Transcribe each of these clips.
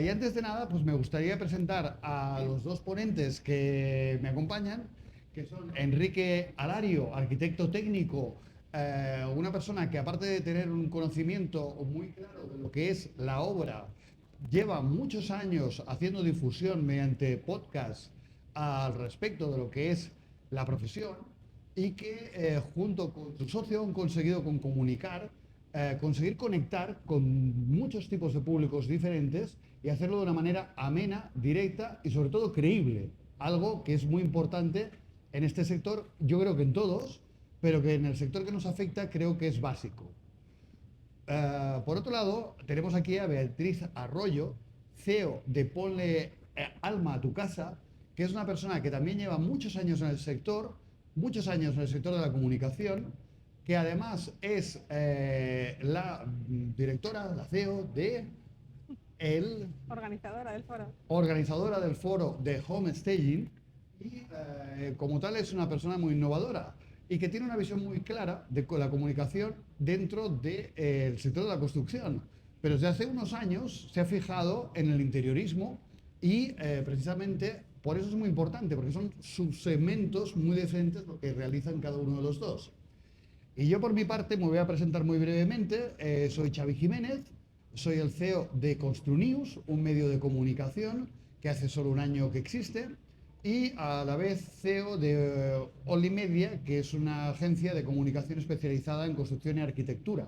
Y antes de nada, pues me gustaría presentar a los dos ponentes que me acompañan, que son Enrique Alario, arquitecto técnico, una persona que aparte de tener un conocimiento muy claro de lo que es la obra, lleva muchos años haciendo difusión mediante podcast al respecto de lo que es la profesión y que junto con su socio han conseguido conseguir conectar con muchos tipos de públicos diferentes y hacerlo de una manera amena, directa y sobre todo creíble. Algo que es muy importante en este sector, yo creo que en todos, pero que en el sector que nos afecta creo que es básico. Por otro lado, tenemos aquí a Beatriz Arroyo, CEO de Ponle Alma a tu casa, que es una persona que también lleva muchos años en el sector, muchos años en el sector de la comunicación, que además es la directora, la CEO de el Organizadora del foro. organizadora del foro de Home Staging y como tal es una persona muy innovadora y que tiene una visión muy clara de la comunicación dentro del sector de la construcción. Pero desde hace unos años se ha fijado en el interiorismo y precisamente por eso es muy importante, porque son subsegmentos muy diferentes lo que realizan cada uno de los dos. Y yo por mi parte me voy a presentar muy brevemente. Soy Xavi Jiménez, soy el CEO de Construnews, un medio de comunicación que hace solo un año que existe, y a la vez CEO de Only Media, que es una agencia de comunicación especializada en construcción y arquitectura,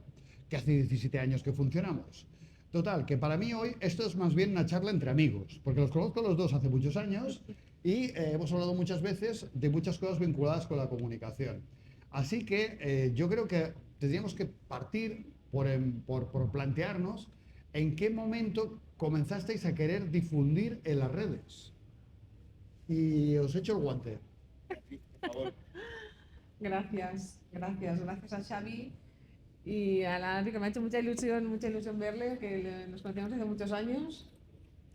que hace 17 años que funcionamos. Total, que para mí hoy esto es más bien una charla entre amigos, porque los conozco los dos hace muchos años y hemos hablado muchas veces de muchas cosas vinculadas con la comunicación. Así que yo creo que tendríamos que partir por plantearnos en qué momento comenzasteis a querer difundir en las redes. Y os echo el guante. Por favor. Gracias a Xavi y a la que me ha hecho mucha ilusión verle, que nos conocemos hace muchos años,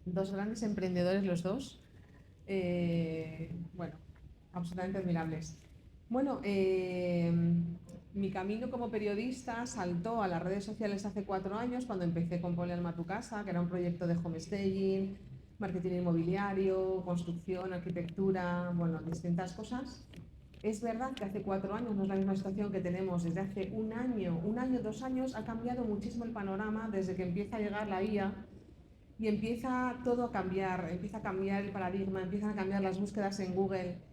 dos grandes emprendedores los dos, bueno, absolutamente admirables. Bueno, mi camino como periodista saltó a las redes sociales hace 4 años, cuando empecé con Ponle Alma a tu casa, que era un proyecto de homestaging, marketing inmobiliario, construcción, arquitectura, bueno, distintas cosas. Es verdad que hace 4 años no es la misma situación que tenemos desde hace un año, 2 años, ha cambiado muchísimo el panorama desde que empieza a llegar la IA y empieza todo a cambiar, empieza a cambiar el paradigma, empiezan a cambiar las búsquedas en Google.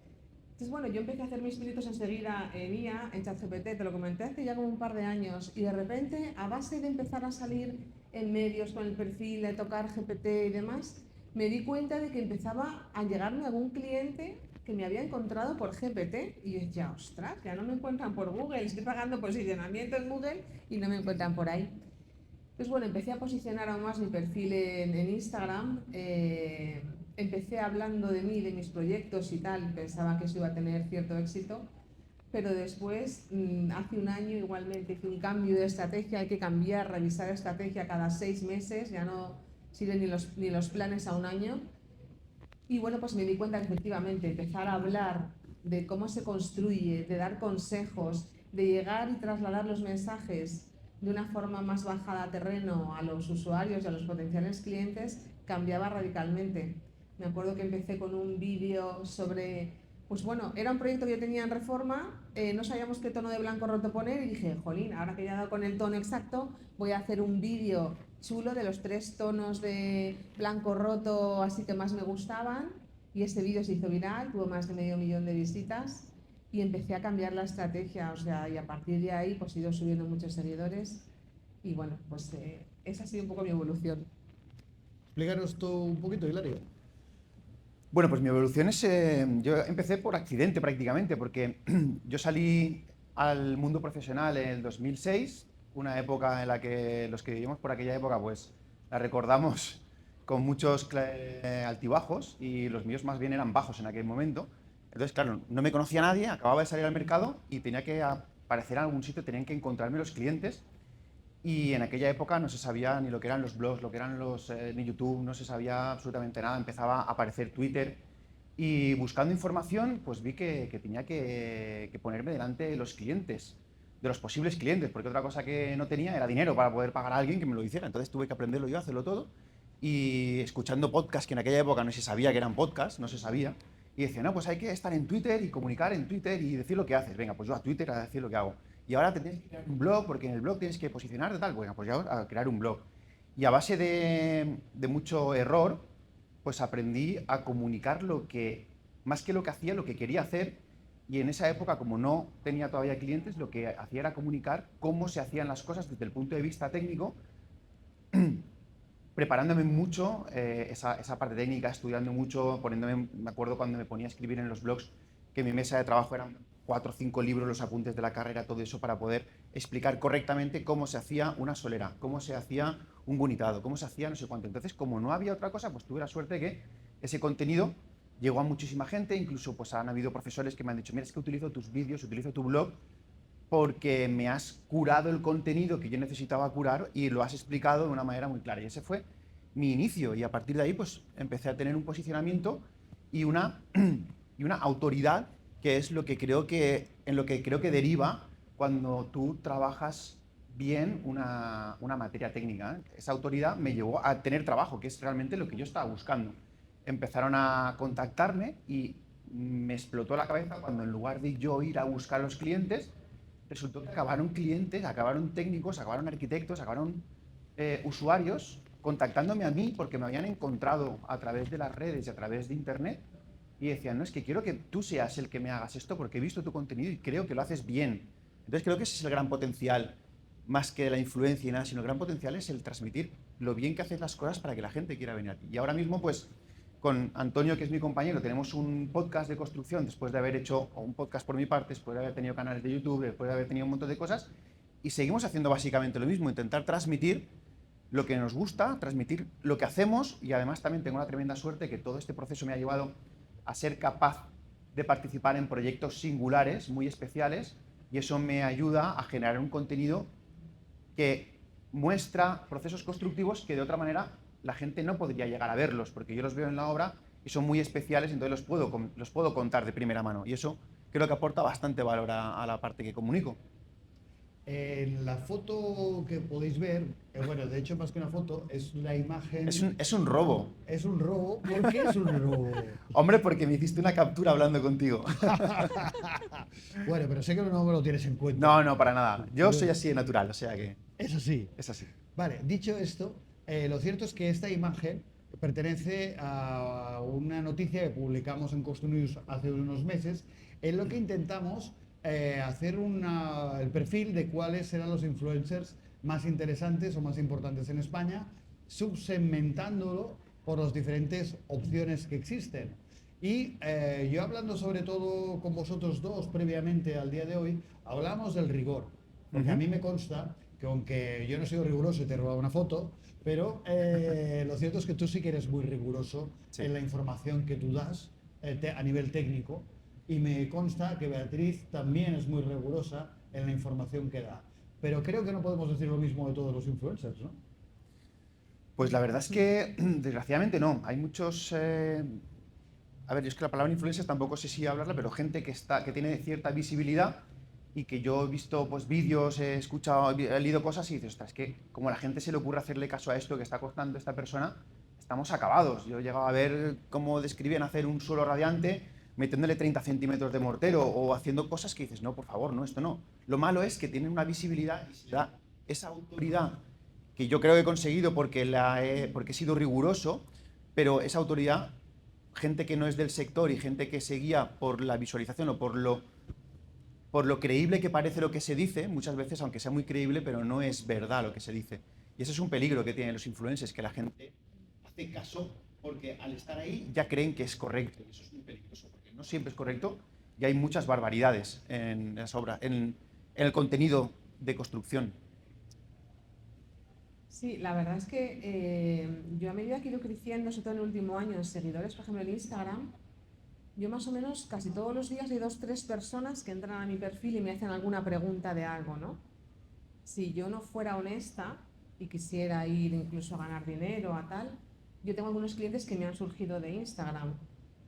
Entonces, bueno, yo empecé a hacer mis pinitos enseguida en IA, en ChatGPT, te lo comenté hace ya como un par de años, y de repente, a base de empezar a salir en medios con el perfil, de tocar GPT y demás, me di cuenta de que empezaba a llegarme algún cliente que me había encontrado por GPT, y yo decía, ostras, ya no me encuentran por Google, estoy pagando posicionamiento en Google y no me encuentran por ahí. Pues bueno, empecé a posicionar aún más mi perfil en Instagram. Empecé hablando de mí, de mis proyectos y tal, pensaba que eso iba a tener cierto éxito, pero después, hace un año igualmente hice un cambio de estrategia, hay que cambiar, revisar estrategia cada 6 meses, ya no sirven ni los planes a un año. Y bueno, pues me di cuenta que efectivamente empezar a hablar de cómo se construye, de dar consejos, de llegar y trasladar los mensajes de una forma más bajada a terreno a los usuarios y a los potenciales clientes, cambiaba radicalmente. Me acuerdo que empecé con un vídeo sobre, pues bueno, era un proyecto que yo tenía en Reforma, no sabíamos qué tono de blanco roto poner y dije, jolín, ahora que ya he dado con el tono exacto, voy a hacer un vídeo chulo de los 3 tonos de blanco roto así que más me gustaban, y este vídeo se hizo viral, tuvo más de medio millón de visitas y empecé a cambiar la estrategia, o sea, y a partir de ahí pues he ido subiendo muchos seguidores y bueno, pues esa ha sido un poco mi evolución. Explícanos tú un poquito, Hilario. Bueno, pues mi evolución es... yo empecé por accidente prácticamente, porque yo salí al mundo profesional en el 2006, una época en la que los que vivimos por aquella época pues la recordamos con muchos altibajos, y los míos más bien eran bajos en aquel momento. Entonces, claro, no me conocía nadie, acababa de salir al mercado y tenía que aparecer en algún sitio, tenían que encontrarme los clientes. Y en aquella época no se sabía ni lo que eran los blogs, lo que eran ni YouTube, no se sabía absolutamente nada. Empezaba a aparecer Twitter y buscando información, pues vi que tenía que ponerme delante de los clientes, de los posibles clientes, porque otra cosa que no tenía era dinero para poder pagar a alguien que me lo hiciera. Entonces tuve que aprenderlo yo, hacerlo todo. y escuchando podcasts que en aquella época no se sabía que eran podcasts, no se sabía, y decía, no, pues hay que estar en Twitter y comunicar en Twitter y decir lo que haces. Venga, pues yo a Twitter a decir lo que hago. Y ahora te tienes que crear un blog, porque en el blog tienes que posicionar de tal. Bueno, pues yo a crear un blog. Y a base de mucho error, pues aprendí a comunicar lo que, más que lo que hacía, lo que quería hacer. Y en esa época, como no tenía todavía clientes, lo que hacía era comunicar cómo se hacían las cosas desde el punto de vista técnico, preparándome mucho esa parte técnica, estudiando mucho, poniéndome, me acuerdo cuando me ponía a escribir en los blogs que mi mesa de trabajo eran 4 o 5 libros, los apuntes de la carrera, todo eso para poder explicar correctamente cómo se hacía una solera, cómo se hacía un bonitado, cómo se hacía no sé cuánto. Entonces, como no había otra cosa, pues tuve la suerte que ese contenido llegó a muchísima gente, incluso pues han habido profesores que me han dicho, mira, es que utilizo tus vídeos, utilizo tu blog, porque me has curado el contenido que yo necesitaba curar y lo has explicado de una manera muy clara. Y ese fue mi inicio. Y a partir de ahí, pues empecé a tener un posicionamiento y una, y una autoridad, que es lo que creo que, en lo que creo que deriva cuando tú trabajas bien una materia técnica. Esa autoridad me llevó a tener trabajo, que es realmente lo que yo estaba buscando. Empezaron a contactarme y me explotó la cabeza cuando en lugar de yo ir a buscar a los clientes, resultó que acabaron clientes, acabaron técnicos, acabaron arquitectos, acabaron usuarios contactándome a mí porque me habían encontrado a través de las redes y a través de internet y decían, no, es que quiero que tú seas el que me hagas esto porque he visto tu contenido y creo que lo haces bien. Entonces creo que ese es el gran potencial, más que la influencia y nada, sino el gran potencial es el transmitir lo bien que haces las cosas para que la gente quiera venir aquí. Y ahora mismo, pues, con Antonio, que es mi compañero, tenemos un podcast de construcción después de haber hecho un podcast por mi parte, después de haber tenido canales de YouTube, después de haber tenido un montón de cosas, y seguimos haciendo básicamente lo mismo, intentar transmitir lo que nos gusta, transmitir lo que hacemos, y además también tengo la tremenda suerte que todo este proceso me ha llevado a ser capaz de participar en proyectos singulares, muy especiales, y eso me ayuda a generar un contenido que muestra procesos constructivos que de otra manera la gente no podría llegar a verlos, porque yo los veo en la obra y son muy especiales, entonces los puedo contar de primera mano, y eso creo que aporta bastante valor a la parte que comunico. En la foto que podéis ver, bueno, de hecho más que una foto, es la imagen... Es un robo. Es un robo. ¿Por qué es un robo? Hombre, porque me hiciste una captura hablando contigo. Bueno, pero sé que no me lo tienes en cuenta. No, no, para nada. Yo soy así de natural, o sea que... Eso sí. Es así. Vale, dicho esto, lo cierto es que esta imagen pertenece a una noticia que publicamos en Costunews hace unos meses, en lo que intentamos hacer el perfil de cuáles serán los influencers más interesantes o más importantes en España, subsegmentándolo por las diferentes opciones que existen. Y yo hablando sobre todo con vosotros dos previamente al día de hoy, hablamos del rigor, porque a mí me consta que aunque yo no he sido riguroso y te he robado una foto, pero lo cierto es que tú sí que eres muy riguroso en la información que tú das a nivel técnico, y me consta que Beatriz también es muy rigurosa en la información que da. Pero creo que no podemos decir lo mismo de todos los influencers, ¿no? Pues la verdad es que, desgraciadamente, no. Hay muchos... A ver, yo es que la palabra influencers tampoco sé si hablarla, pero gente que tiene cierta visibilidad y que yo he visto pues, vídeos, he escuchado, he leído cosas y dices, ostras, es que como a la gente se le ocurre hacerle caso a esto que está contando esta persona, estamos acabados. Yo he llegado a ver cómo describían hacer un suelo radiante metiéndole 30 centímetros de mortero o haciendo cosas que dices, no, por favor, no, esto no. Lo malo es que tienen una visibilidad y se da esa autoridad que yo creo que he conseguido porque he sido riguroso, pero esa autoridad, gente que no es del sector y gente que se guía por la visualización o por lo creíble que parece lo que se dice, muchas veces, aunque sea muy creíble, pero no es verdad lo que se dice. Y ese es un peligro que tienen los influencers, que la gente hace caso porque al estar ahí ya creen que es correcto. Y eso es muy peligroso, porque no siempre es correcto y hay muchas barbaridades en las obras, en el contenido de construcción. Sí, la verdad es que yo a medida que he ido creciendo, sobre todo en el último año, en seguidores, por ejemplo, en Instagram, yo más o menos casi todos los días hay 2 o 3 personas que entran a mi perfil y me hacen alguna pregunta de algo, ¿no? Si yo no fuera honesta y quisiera ir incluso a ganar dinero, a tal, yo tengo algunos clientes que me han surgido de Instagram.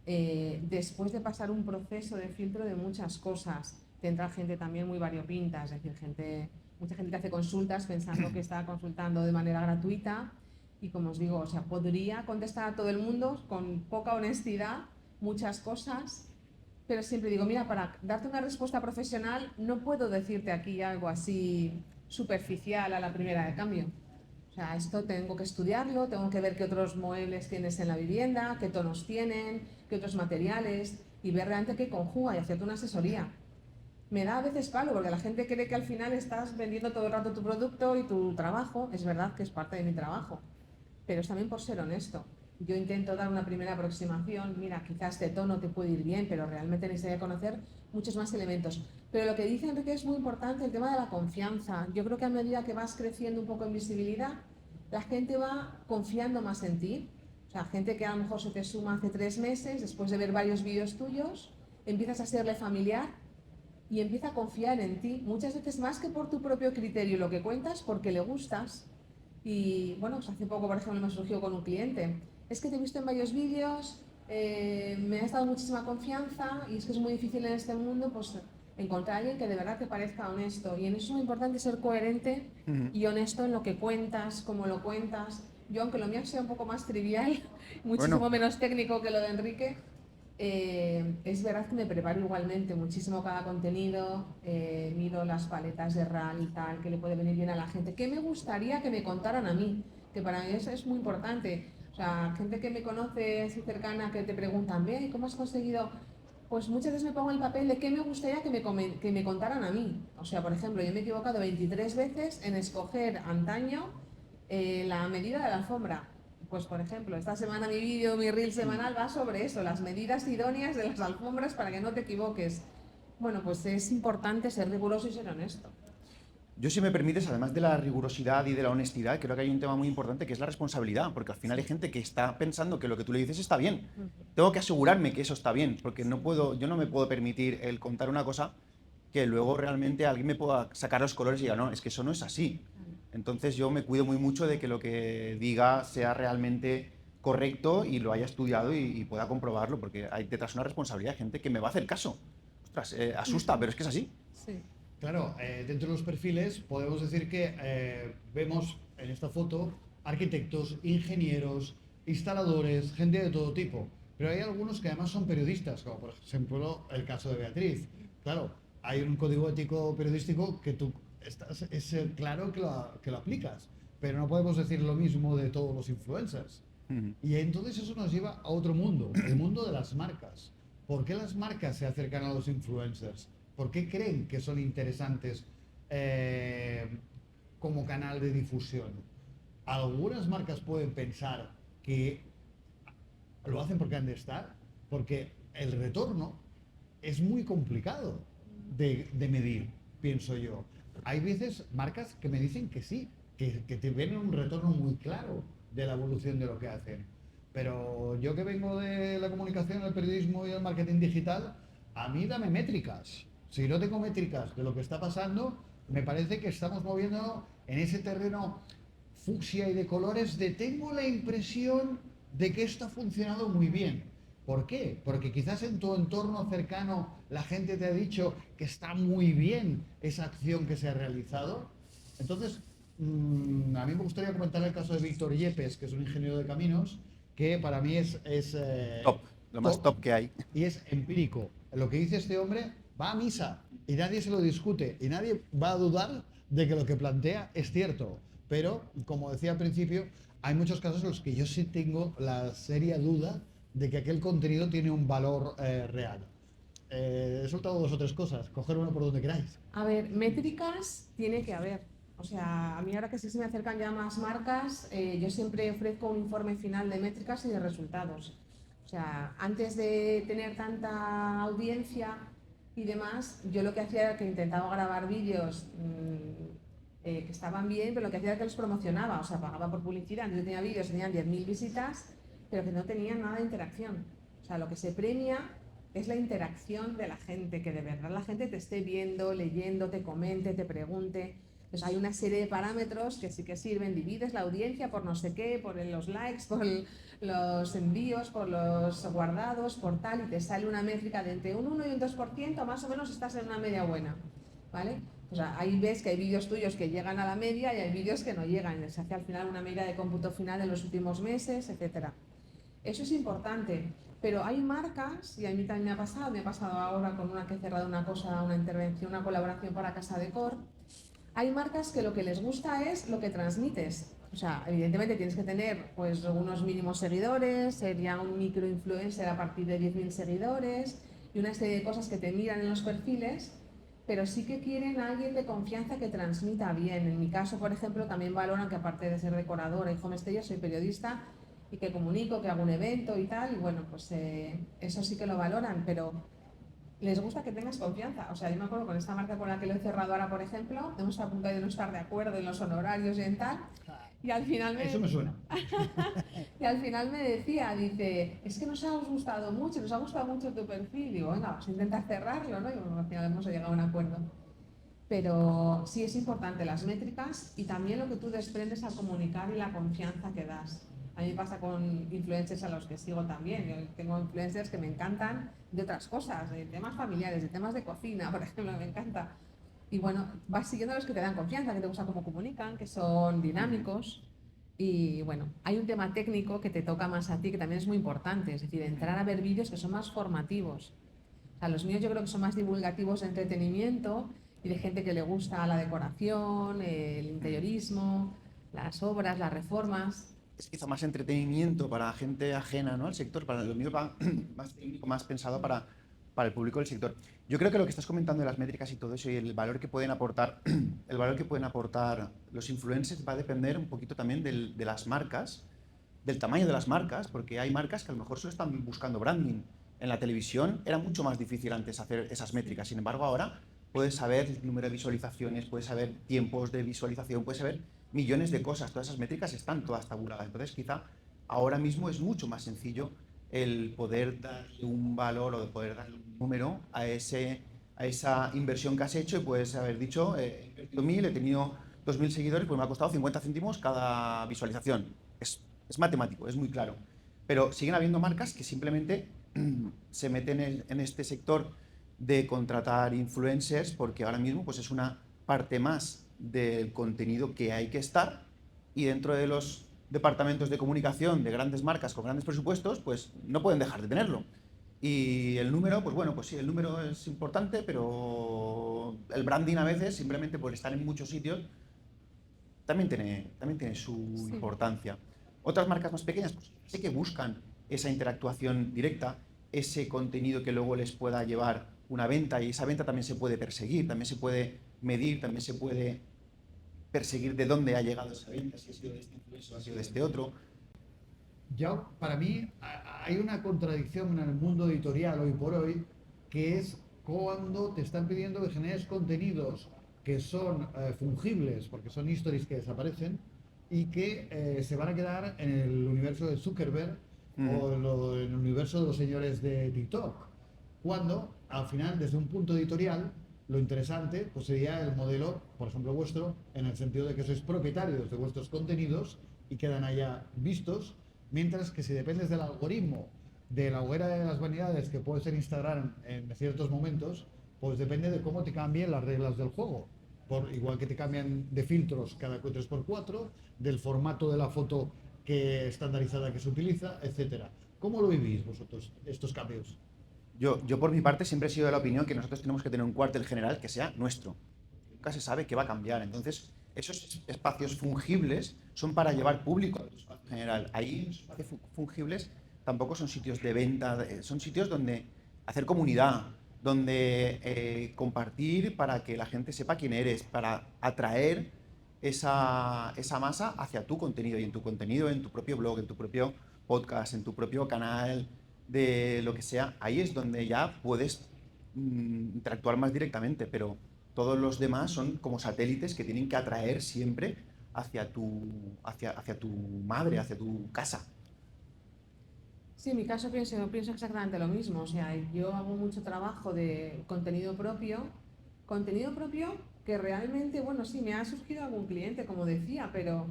Después de pasar un proceso de filtro de muchas cosas, te entra gente también muy variopinta, es decir, mucha gente que hace consultas pensando que está consultando de manera gratuita, Y como os digo, o sea, podría contestar a todo el mundo con poca honestidad, muchas cosas, pero siempre digo, mira, para darte una respuesta profesional no puedo decirte aquí algo así superficial a la primera de cambio. O sea, esto tengo que estudiarlo, tengo que ver qué otros muebles tienes en la vivienda, qué tonos tienen, qué otros materiales, y ver realmente qué conjuga y hacerte una asesoría. Me da a veces palo porque la gente cree que al final estás vendiendo todo el rato tu producto y tu trabajo. Es verdad que es parte de mi trabajo, pero es también por ser honesto. Yo intento dar una primera aproximación, mira, quizás este tono te puede ir bien, pero realmente necesitaría conocer muchos más elementos. Pero lo que dice Enrique es muy importante, el tema de la confianza. Yo creo que a medida que vas creciendo un poco en visibilidad, la gente va confiando más en ti. O sea, gente que a lo mejor se te suma hace 3 meses, después de ver varios vídeos tuyos, empiezas a serle familiar y empieza a confiar en ti, muchas veces más que por tu propio criterio, lo que cuentas, porque le gustas. Y bueno, pues hace poco, por ejemplo, me surgió con un cliente. Es que te he visto en varios vídeos, me has dado muchísima confianza y es que es muy difícil en este mundo pues, encontrar a alguien que de verdad te parezca honesto. Y en eso es muy importante ser coherente y honesto en lo que cuentas, cómo lo cuentas. Yo, aunque lo mío sea un poco más trivial, muchísimo Bueno, menos técnico que lo de Enrique, es verdad que me preparo igualmente muchísimo cada contenido, miro las paletas de RAL y tal, que le puede venir bien a la gente. ¿Qué me gustaría que me contaran a mí? Que para mí eso es muy importante. O sea, gente que me conoce así cercana que te preguntan, ve, ¿cómo has conseguido? Pues muchas veces me pongo el papel de qué me gustaría que me contaran a mí. O sea, por ejemplo, yo me he equivocado 23 veces en escoger antaño la medida de la alfombra. Pues por ejemplo, esta semana mi vídeo, mi reel semanal va sobre eso, las medidas idóneas de las alfombras para que no te equivoques. Bueno, pues es importante ser riguroso y ser honesto. yo si me permites, además de la rigurosidad y de la honestidad, creo que hay un tema muy importante que es la responsabilidad, porque al final hay gente que está pensando que lo que tú le dices está bien. Tengo que asegurarme que eso está bien, porque no puedo, yo no me puedo permitir el contar una cosa que luego realmente alguien me pueda sacar los colores y diga, no, es que eso no es así. Entonces yo me cuido muy mucho de que lo que diga sea realmente correcto y lo haya estudiado y pueda comprobarlo, porque hay detrás una responsabilidad de gente que me va a hacer caso. Ostras, asusta, pero es que es así. Sí. Claro, dentro de los perfiles podemos decir que vemos en esta foto arquitectos, ingenieros, instaladores, gente de todo tipo. Pero hay algunos que además son periodistas, como por ejemplo el caso de Beatriz. Claro, hay un código ético periodístico que tú es claro que lo aplicas, pero no podemos decir lo mismo de todos los influencers. Ujú. Y entonces eso nos lleva a otro mundo, el mundo de las marcas. ¿Por qué las marcas se acercan a los influencers? ¿Por qué creen que son interesantes eh, como canal de difusión? Algunas marcas pueden pensar que lo hacen porque han de estar, porque el retorno es muy complicado de medir, pienso yo. Hay veces marcas que me dicen que sí, que te ven un retorno muy claro de la evolución de lo que hacen. Pero yo que vengo de la comunicación, el periodismo y el marketing digital, a mí dame métricas. Si no tengo métricas de lo que está pasando, me parece que estamos moviendo en ese terreno fucsia y de colores de tengo la impresión de que esto ha funcionado muy bien. ¿Por qué? Porque quizás en tu entorno cercano la gente te ha dicho que está muy bien esa acción que se ha realizado. Entonces, a mí me gustaría comentar el caso de Víctor Yepes, que es un ingeniero de caminos, que para mí es Top, lo más top que hay. y es empírico. Lo que dice este hombre va a misa y nadie se lo discute y nadie va a dudar de que lo que plantea es cierto. Pero, como decía al principio, hay muchos casos en los que yo sí tengo la seria duda de que aquel contenido tiene un valor real. He soltado 2 o 3 cosas, coger uno por donde queráis. A ver, métricas tiene que haber. O sea, a mí ahora que sí se me acercan ya más marcas, yo siempre ofrezco un informe final de métricas y de resultados. O sea, antes de tener tanta audiencia y demás, yo lo que hacía era que intentaba grabar vídeos que estaban bien, pero lo que hacía era que los promocionaba, o sea, pagaba por publicidad. Yo tenía vídeos que tenían 10.000 visitas, pero que no tenían nada de interacción. O sea, lo que se premia es la interacción de la gente, que de verdad la gente te esté viendo, leyendo, te comente, te pregunte. Entonces hay una serie de parámetros que sí que sirven, divides la audiencia por no sé qué, por los likes, por los envíos, por los guardados, por tal, y te sale una métrica de entre un 1 y un 2%, más o menos estás en una media buena, ¿vale? O sea, ahí ves que hay vídeos tuyos que llegan a la media y hay vídeos que no llegan. Se hace al final una media de cómputo final en los últimos meses, etcétera. Eso es importante, pero hay marcas, y a mí también me ha pasado ahora con una que he cerrado una cosa, una intervención, una colaboración para Casa Decor. Hay marcas que lo que les gusta es lo que transmites. O sea, evidentemente tienes que tener pues unos mínimos seguidores, sería un microinfluencer a partir de 10.000 seguidores y una serie de cosas que te miran en los perfiles, pero sí que quieren a alguien de confianza que transmita bien. En mi caso, por ejemplo, también valoran que aparte de ser decoradora y homestayer, soy periodista y que comunico, que hago un evento y tal, y bueno, pues eso sí que lo valoran, pero les gusta que tengas confianza. O sea, yo me acuerdo con esta marca con la que lo he cerrado ahora, por ejemplo, hemos a punto de no estar de acuerdo en los honorarios y en tal, y al final Eso me suena. y al final me decía, dice, es que nos ha gustado mucho, nos ha gustado mucho tu perfil. Digo, venga, vamos a intentar cerrarlo, ¿no? Y bueno, al final hemos llegado a un acuerdo. Pero sí es importante las métricas y también lo que tú desprendes al comunicar y la confianza que das. A mí me pasa con influencers a los que sigo también. Yo tengo influencers que me encantan de otras cosas, de temas familiares, de temas de cocina, por ejemplo, me encanta. Y bueno, vas siguiendo a los que te dan confianza, que te gusta cómo comunican, que son dinámicos. Y bueno, hay un tema técnico que te toca más a ti, que también es muy importante, es decir, entrar a ver vídeos que son más formativos. O sea, los míos yo creo que son más divulgativos de entretenimiento y de gente que le gusta la decoración, el interiorismo, las obras, las reformas. Es quizá más entretenimiento para gente ajena, ¿no?, al sector, para lo mío va más técnico, más pensado para el público del sector. Yo creo que lo que estás comentando de las métricas y todo eso y el valor que pueden aportar, el valor que pueden aportar los influencers va a depender un poquito también de las marcas, del tamaño de las marcas, porque hay marcas que a lo mejor solo están buscando branding. En la televisión era mucho más difícil antes hacer esas métricas, sin embargo ahora puedes saber el número de visualizaciones, puedes saber tiempos de visualización, puedes saber millones de cosas, todas esas métricas están todas tabuladas. Entonces quizá ahora mismo es mucho más sencillo el poder darle un valor o de poder darle un número a esa inversión que has hecho y puedes haber dicho, he invertido 1.000, he tenido 2.000 seguidores, pues me ha costado 50 céntimos cada visualización. Es matemático, es muy claro. Pero siguen habiendo marcas que simplemente se meten en este sector de contratar influencers porque ahora mismo pues es una parte más del contenido que hay que estar y dentro de los departamentos de comunicación de grandes marcas con grandes presupuestos pues no pueden dejar de tenerlo. Y el número, pues bueno, pues sí, el número es importante, pero el branding a veces, simplemente por estar en muchos sitios, también tiene su Sí. importancia. Otras marcas más pequeñas, pues sí que buscan esa interactuación directa, ese contenido que luego les pueda llevar una venta y esa venta también se puede perseguir, también se puede medir, también se puede perseguir de dónde ha llegado esa venta, si ha sido de este influencer o ha sido de este otro. Ya, para mí hay una contradicción en el mundo editorial hoy por hoy, que es cuando te están pidiendo que generes contenidos que son fungibles, porque son stories que desaparecen, y que se van a quedar en el universo de Zuckerberg o en el universo de los señores de TikTok. Cuando, al final, desde un punto editorial, lo interesante pues sería el modelo, por ejemplo, vuestro, en el sentido de que sois propietarios de vuestros contenidos y quedan allá vistos. Mientras que si dependes del algoritmo, de la hoguera de las vanidades que puede ser Instagram en ciertos momentos, pues depende de cómo te cambien las reglas del juego. Igual que te cambian de filtros cada 3x4, del formato de la foto que estandarizada que se utiliza, etcétera. ¿Cómo lo vivís vosotros estos cambios? Yo por mi parte siempre he sido de la opinión que nosotros tenemos que tener un cuartel general que sea nuestro. Nunca se sabe qué va a cambiar. Entonces, esos espacios fungibles son para llevar público al espacio general. Ahí los espacios fungibles tampoco son sitios de venta, son sitios donde hacer comunidad, donde compartir para que la gente sepa quién eres, para atraer esa masa hacia tu contenido y en tu contenido, en tu propio blog, en tu propio podcast, en tu propio canal de lo que sea, ahí es donde ya puedes interactuar más directamente, pero todos los demás son como satélites que tienen que atraer siempre hacia tu madre, hacia tu casa. Sí, en mi caso pienso exactamente lo mismo. O sea, yo hago mucho trabajo de contenido propio que realmente, bueno, sí, me ha surgido algún cliente, como decía, pero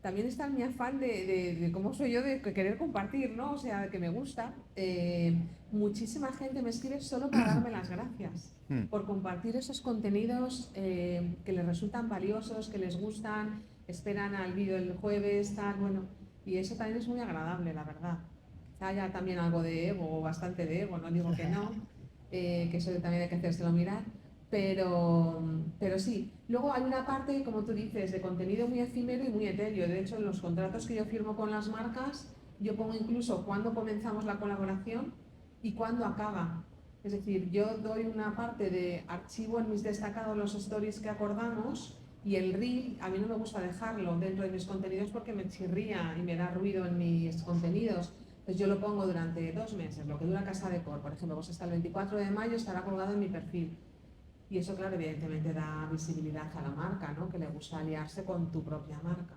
también está mi afán de cómo soy yo, de querer compartir, ¿no? O sea, que me gusta. Muchísima gente me escribe solo para darme las gracias por compartir esos contenidos que les resultan valiosos, que les gustan, esperan al vídeo el jueves, tal, bueno. Y eso también es muy agradable, la verdad. Quizá haya también algo de ego, o bastante de ego, no digo que no, que eso también hay que hacérselo mirar. Pero sí, luego hay una parte, como tú dices, de contenido muy efímero y muy etéreo. De hecho, en los contratos que yo firmo con las marcas, yo pongo incluso cuándo comenzamos la colaboración y cuándo acaba. Es decir, yo doy una parte de archivo en mis destacados, los stories que acordamos, y el reel, a mí no me gusta dejarlo dentro de mis contenidos porque me chirría y me da ruido en mis contenidos. Entonces yo lo pongo durante 2 meses, lo que dura Casa Decor, por ejemplo, pues hasta el 24 de mayo estará colgado en mi perfil. Y eso, claro, evidentemente da visibilidad a la marca, ¿no? Que le gusta aliarse con tu propia marca.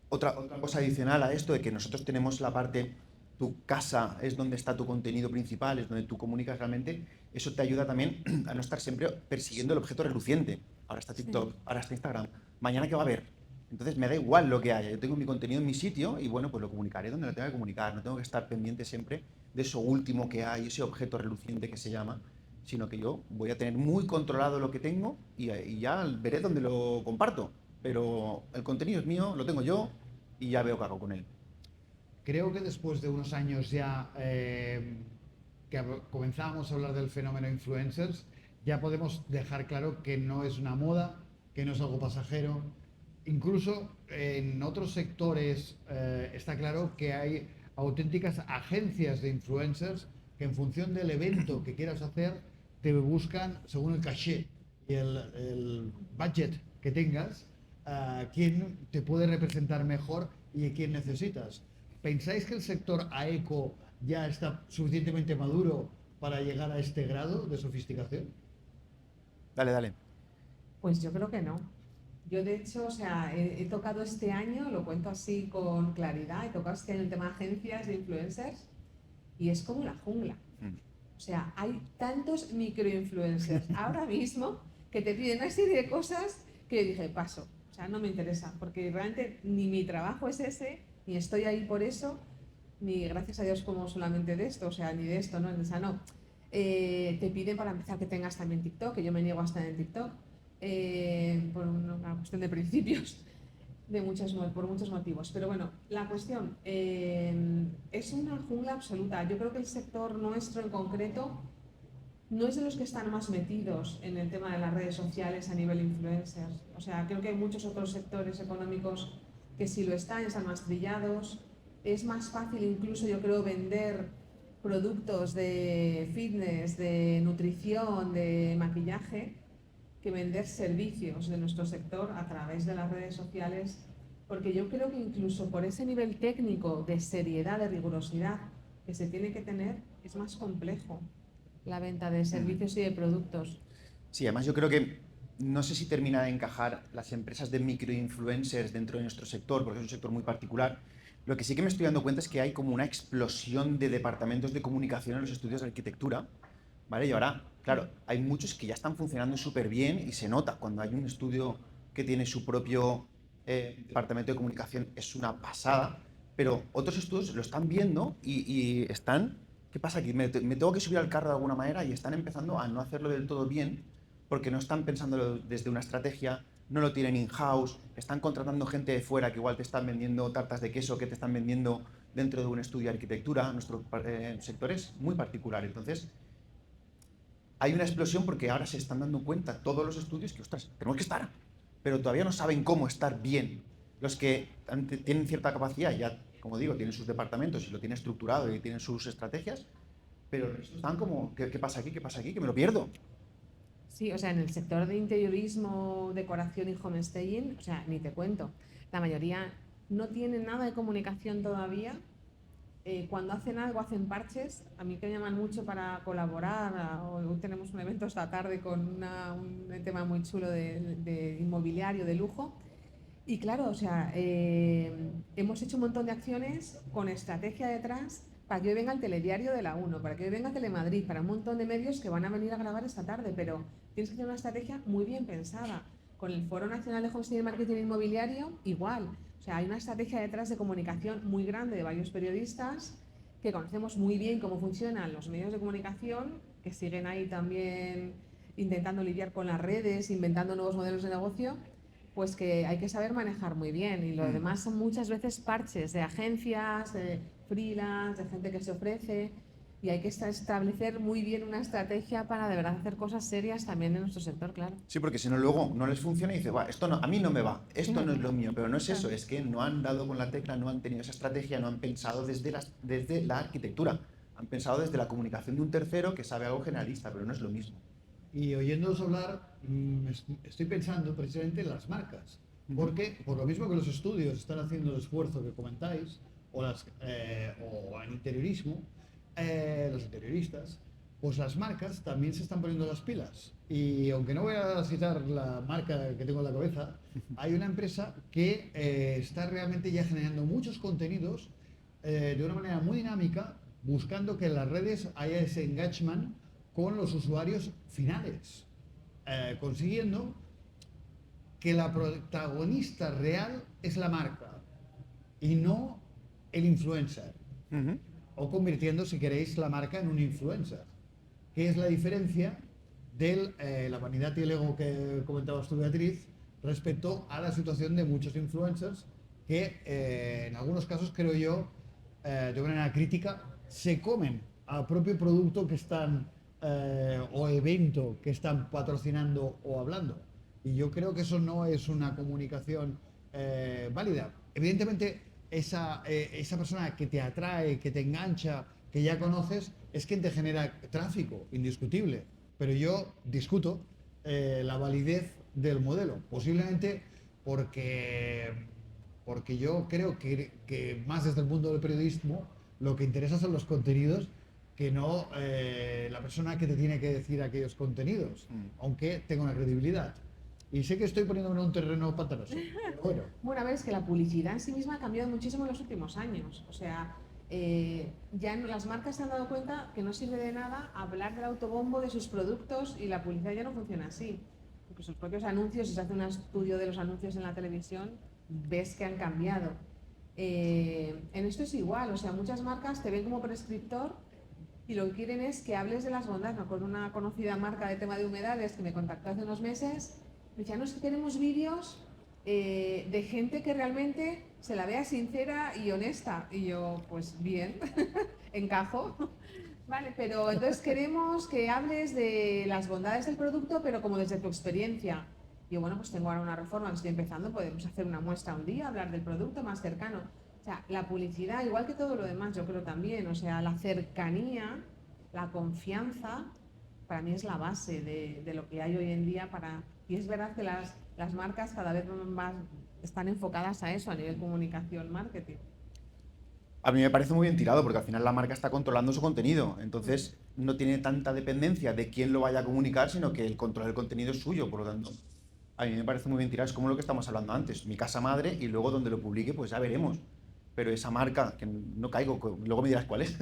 Otra cosa adicional a esto de que nosotros tenemos la parte, tu casa es donde está tu contenido principal, es donde tú comunicas realmente, eso te ayuda también a no estar siempre persiguiendo el objeto reluciente. Ahora está TikTok, ahora está Instagram, mañana ¿qué va a haber? Entonces me da igual lo que haya, yo tengo mi contenido en mi sitio y bueno, pues lo comunicaré donde lo tenga que comunicar, no tengo que estar pendiente siempre de eso último que hay, ese objeto reluciente que se llama, sino que yo voy a tener muy controlado lo que tengo y ya veré dónde lo comparto. Pero el contenido es mío, lo tengo yo y ya veo qué hago con él. Creo que después de unos años ya que comenzamos a hablar del fenómeno influencers, ya podemos dejar claro que no es una moda, que no es algo pasajero. Incluso en otros sectores está claro que hay auténticas agencias de influencers que en función del evento que quieras hacer te buscan según el caché y el budget que tengas, quién te puede representar mejor y a quién necesitas. ¿Pensáis que el sector AECO ya está suficientemente maduro para llegar a este grado de sofisticación? Dale, dale. Pues yo creo que no. Yo de hecho, o sea, he tocado este año, lo cuento así con claridad, he tocado este año el tema de agencias de influencers y es como la jungla. O sea, hay tantos microinfluencers ahora mismo que te piden una serie de cosas que yo dije, paso, o sea, no me interesa, porque realmente ni mi trabajo es ese, ni estoy ahí por eso, ni gracias a Dios como solamente de esto, o sea, ni de esto, ¿no? O sea, no. Te piden para empezar que tengas también TikTok, que yo me niego a estar en TikTok, por una cuestión de principios, por muchos motivos. Pero bueno, la cuestión es una jungla absoluta. Yo creo que el sector nuestro en concreto no es de los que están más metidos en el tema de las redes sociales a nivel influencers. O sea, creo que hay muchos otros sectores económicos que sí lo están más trillados. Es más fácil incluso, yo creo, vender productos de fitness, de nutrición, de maquillaje, que vender servicios de nuestro sector a través de las redes sociales, porque yo creo que incluso por ese nivel técnico de seriedad, de rigurosidad que se tiene que tener, es más complejo la venta de servicios y de productos. Sí, además yo creo que no sé si termina de encajar las empresas de microinfluencers dentro de nuestro sector, porque es un sector muy particular. Lo que sí que me estoy dando cuenta es que hay como una explosión de departamentos de comunicación en los estudios de arquitectura, ¿vale? Y ahora, claro, hay muchos que ya están funcionando súper bien y se nota cuando hay un estudio que tiene su propio departamento de comunicación, es una pasada, pero otros estudios lo están viendo y están... ¿Qué pasa aquí? Me tengo que subir al carro de alguna manera y están empezando a no hacerlo del todo bien porque no están pensándolo desde una estrategia, no lo tienen in-house, están contratando gente de fuera que igual te están vendiendo tartas de queso que te están vendiendo dentro de un estudio de arquitectura. Nuestro sector es muy particular, entonces hay una explosión porque ahora se están dando cuenta todos los estudios que, ostras, tenemos que estar, pero todavía no saben cómo estar bien. Los que tienen cierta capacidad, ya, como digo, tienen sus departamentos y lo tienen estructurado y tienen sus estrategias, pero están como, ¿qué pasa aquí? ¿Qué pasa aquí? Que me lo pierdo. Sí, o sea, en el sector de interiorismo, decoración y homestaying, o sea, ni te cuento. La mayoría no tienen nada de comunicación todavía. Cuando hacen algo, hacen parches. A mí que me llaman mucho para colaborar. Hoy tenemos un evento esta tarde con un tema muy chulo de inmobiliario de lujo. Y claro, o sea, hemos hecho un montón de acciones con estrategia detrás para que hoy venga el telediario de la 1, para que hoy venga Telemadrid, para un montón de medios que van a venir a grabar esta tarde, pero tienes que tener una estrategia muy bien pensada, Con el Foro Nacional de Hosting y Marketing Inmobiliario, igual. O sea, hay una estrategia detrás de comunicación muy grande de varios periodistas que conocemos muy bien cómo funcionan los medios de comunicación, que siguen ahí también intentando lidiar con las redes, inventando nuevos modelos de negocio, pues que hay que saber manejar muy bien. Y lo demás son muchas veces parches de agencias, de freelance, de gente que se ofrece. Y hay que establecer muy bien una estrategia para de verdad hacer cosas serias también en nuestro sector, claro. Sí, porque si no luego no les funciona y dice, va, esto no, a mí no me va, esto no es lo mío, pero no es eso, es que no han dado con la tecla, no han tenido esa estrategia, no han pensado desde la arquitectura, han pensado desde la comunicación de un tercero que sabe algo generalista, pero no es lo mismo. Y oyéndoos hablar, estoy pensando precisamente en las marcas. Porque, por lo mismo que los estudios están haciendo el esfuerzo que comentáis, o en interiorismo, los interioristas, pues las marcas también se están poniendo las pilas. Y aunque no voy a citar la marca que tengo en la cabeza, hay una empresa que está realmente ya generando muchos contenidos de una manera muy dinámica, buscando que en las redes haya ese engagement con los usuarios finales, consiguiendo que la protagonista real es la marca y no el influencer. O convirtiendo, si queréis, la marca en un influencer. ¿Qué es la diferencia de la vanidad y el ego que comentabas tú, Beatriz, respecto a la situación de muchos influencers que, en algunos casos, creo yo, de manera crítica, se comen al propio producto que están o evento que están patrocinando o hablando? Y yo creo que eso no es una comunicación válida. Evidentemente, esa persona que te atrae, que te engancha, que ya conoces, es quien te genera tráfico, indiscutible. Pero yo discuto la validez del modelo, posiblemente porque yo creo que más desde el mundo del periodismo lo que interesa son los contenidos, que no la persona que te tiene que decir aquellos contenidos, aunque tenga una credibilidad. Y sé que estoy poniéndome en un terreno pantanoso, pero bueno. Bueno, a ver, es que la publicidad en sí misma ha cambiado muchísimo en los últimos años. O sea, ya las marcas se han dado cuenta que no sirve de nada hablar del autobombo de sus productos y la publicidad ya no funciona así. Porque sus propios anuncios, si se hace un estudio de los anuncios en la televisión, ves que han cambiado. En esto es igual, o sea, muchas marcas te ven como prescriptor y lo que quieren es que hables de las bondades. Me acuerdo de una conocida marca de tema de humedades que me contactó hace unos meses. Me decía, no, es que queremos vídeos de gente que realmente se la vea sincera y honesta. Y yo, pues bien, encajo. Vale, pero entonces queremos que hables de las bondades del producto, pero como desde tu experiencia. Y yo, bueno, pues tengo ahora una reforma que estoy empezando, podemos hacer una muestra un día, hablar del producto más cercano. O sea, la publicidad, igual que todo lo demás, yo creo también, o sea, la cercanía, la confianza, para mí es la base de lo que hay hoy en día para... Y es verdad que las marcas cada vez más están enfocadas a eso, a nivel comunicación, marketing. A mí me parece muy bien tirado porque al final la marca está controlando su contenido, entonces no tiene tanta dependencia de quién lo vaya a comunicar, sino que el control del contenido es suyo, por lo tanto, a mí me parece muy bien tirado, es como lo que estamos hablando antes, mi casa madre y luego donde lo publique pues ya veremos, pero esa marca, que no caigo, luego me dirás cuál es,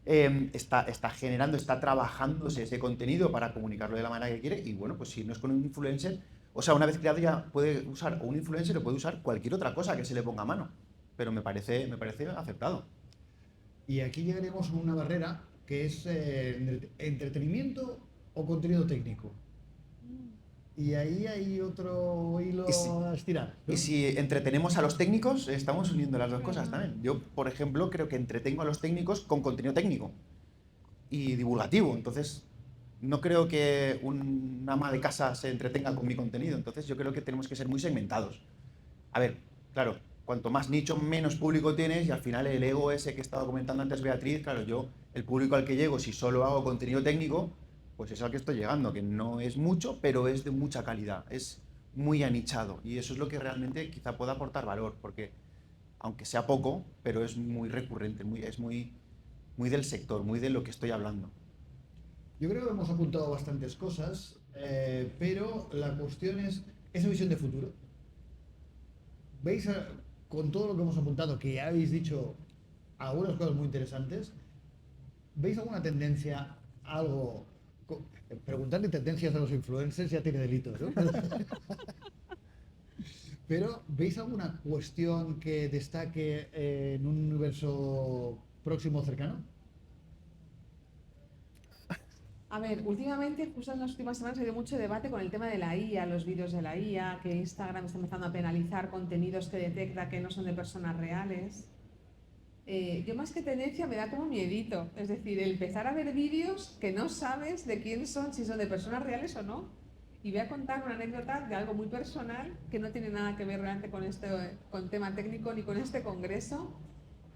está generando, está trabajándose ese contenido para comunicarlo de la manera que quiere y bueno, pues si no es con un influencer, o sea, una vez creado ya puede usar, o un influencer o puede usar cualquier otra cosa que se le ponga a mano. Pero me parece aceptado. Y aquí llegaremos a una barrera que es entretenimiento o contenido técnico. Y ahí hay otro hilo a estirar, ¿no? Y si entretenemos a los técnicos, estamos uniendo las dos cosas también. Yo, por ejemplo, creo que entretengo a los técnicos con contenido técnico y divulgativo. Entonces, no creo que un ama de casa se entretenga con mi contenido. Entonces, yo creo que tenemos que ser muy segmentados. A ver, claro, cuanto más nicho, menos público tienes y al final el ego ese que estaba comentando antes Beatriz, claro, yo, el público al que llego, si solo hago contenido técnico, pues es al que estoy llegando, que no es mucho, pero es de mucha calidad, es muy anichado y eso es lo que realmente quizá pueda aportar valor, porque aunque sea poco, pero es muy recurrente, es muy del sector, muy de lo que estoy hablando. Yo creo que hemos apuntado bastantes cosas, pero la cuestión es esa visión de futuro. ¿Veis, con todo lo que hemos apuntado, que ya habéis dicho algunas cosas muy interesantes, ¿veis alguna tendencia, algo Preguntarle tendencias a los influencers ya tiene delito, ¿no? Pero, ¿veis alguna cuestión que destaque en un universo próximo o cercano? A ver, últimamente, justo en las últimas semanas, ha habido mucho debate con el tema de la IA, los vídeos de la IA, que Instagram está empezando a penalizar contenidos que detecta que no son de personas reales. Yo más que tendencia me da como miedito, es decir, el empezar a ver vídeos que no sabes de quién son, si son de personas reales o no. Y voy a contar una anécdota de algo muy personal que no tiene nada que ver realmente con tema técnico ni con este congreso,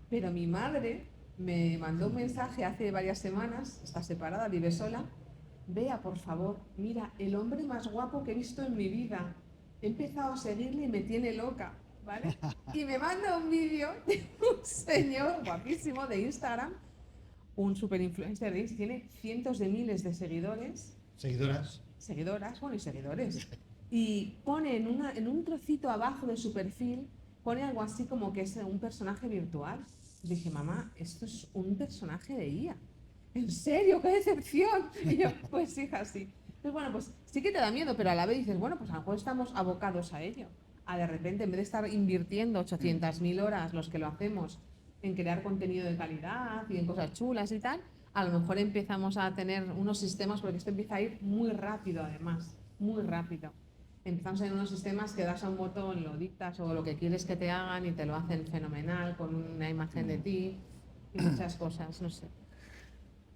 pero mi madre me mandó un mensaje hace varias semanas, está separada, vive sola. Bea, por favor, mira, el hombre más guapo que he visto en mi vida. He empezado a seguirle y me tiene loca, ¿vale? Y me manda un vídeo de un señor guapísimo de Instagram, un super influencer de Instagram, tiene cientos de miles de seguidores. Seguidoras, bueno, y seguidores. Y pone en un trocito abajo de su perfil, pone algo así como que es un personaje virtual. Dije, mamá, esto es un personaje de IA. ¿En serio? ¡Qué decepción! Y yo, pues hija, sí. Entonces, bueno, pues sí que te da miedo, pero a la vez dices, bueno, pues a lo mejor estamos abocados a ello. A de repente, en vez de estar invirtiendo 800.000 horas los que lo hacemos en crear contenido de calidad y en cosas chulas y tal, a lo mejor empezamos a tener unos sistemas, porque esto empieza a ir muy rápido además, muy rápido. Empezamos en unos sistemas que das a un botón, lo dictas o lo que quieres que te hagan y te lo hacen fenomenal con una imagen de ti y muchas cosas, no sé.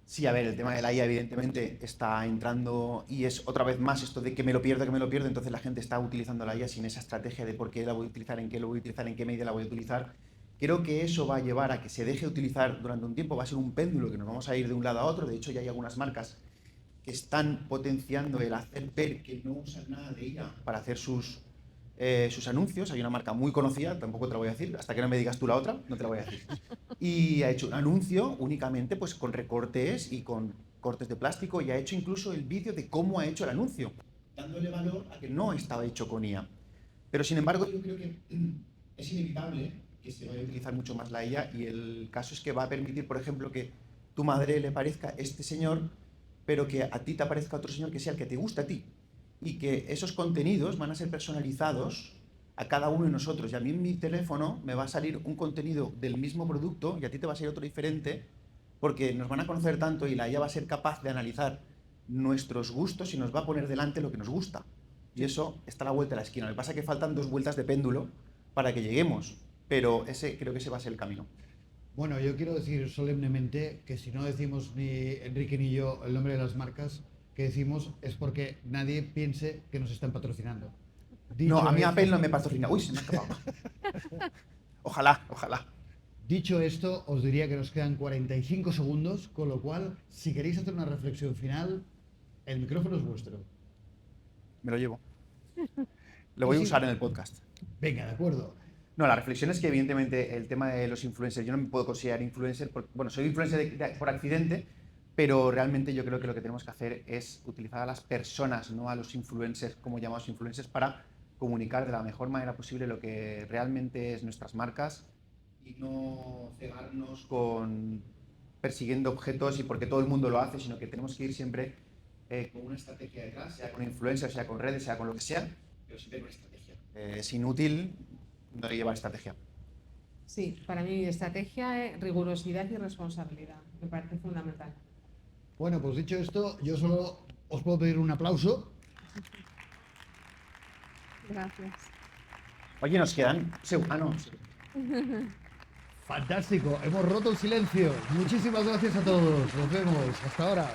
Sí, a ver, el tema de la IA evidentemente está entrando y es otra vez más esto de que me lo pierdo, entonces la gente está utilizando la IA sin esa estrategia de por qué la voy a utilizar, en qué lo voy a utilizar, en qué medida la voy a utilizar. Creo que eso va a llevar a que se deje de utilizar durante un tiempo, va a ser un péndulo que nos vamos a ir de un lado a otro. De hecho, ya hay algunas marcas que están potenciando el hacer ver que no usan nada de IA para hacer sus anuncios. Hay una marca muy conocida, tampoco te la voy a decir, hasta que no me digas tú la otra, no te la voy a decir. Y ha hecho un anuncio únicamente pues, con recortes y con cortes de plástico, y ha hecho incluso el vídeo de cómo ha hecho el anuncio, dándole valor a que no estaba hecho con IA. Pero sin embargo, yo creo que es inevitable que se vaya a utilizar mucho más la IA, y el caso es que va a permitir, por ejemplo, que tu madre le parezca este señor, pero que a ti te aparezca otro señor que sea el que te gusta a ti, y que esos contenidos van a ser personalizados a cada uno de nosotros. Y a mí en mi teléfono me va a salir un contenido del mismo producto y a ti te va a salir otro diferente, porque nos van a conocer tanto y la IA va a ser capaz de analizar nuestros gustos y nos va a poner delante lo que nos gusta. Y eso está a la vuelta de la esquina. Lo que pasa es que faltan 2 vueltas de péndulo para que lleguemos, pero creo que ese va a ser el camino. Bueno, yo quiero decir solemnemente que si no decimos ni Enrique ni yo el nombre de las marcas que decimos, es porque nadie piense que nos están patrocinando. No, a mí Apple no me patrocina. Uy, se me ha acabado. Ojalá, ojalá. Dicho esto, os diría que nos quedan 45 segundos, con lo cual, si queréis hacer una reflexión final, el micrófono es vuestro. Me lo llevo. Lo voy a usar en el podcast. Venga, de acuerdo. No, la reflexión es que evidentemente el tema de los influencers, yo no me puedo considerar influencer, bueno, soy influencer por accidente, pero realmente yo creo que lo que tenemos que hacer es utilizar a las personas, no a los influencers, como llamamos influencers, para comunicar de la mejor manera posible lo que realmente es nuestras marcas, y no cegarnos con persiguiendo objetos y porque todo el mundo lo hace, sino que tenemos que ir siempre con una estrategia detrás, sea con influencers, sea con redes, sea con lo que sea, pero siempre con estrategia. Es inútil no llevar estrategia. Sí, para mí estrategia es rigurosidad y responsabilidad, me parece fundamental. Bueno, pues dicho esto, yo solo os puedo pedir un aplauso. Gracias. Oye, nos quedan... no. Fantástico, hemos roto el silencio. Muchísimas gracias a todos. Nos vemos. Hasta ahora.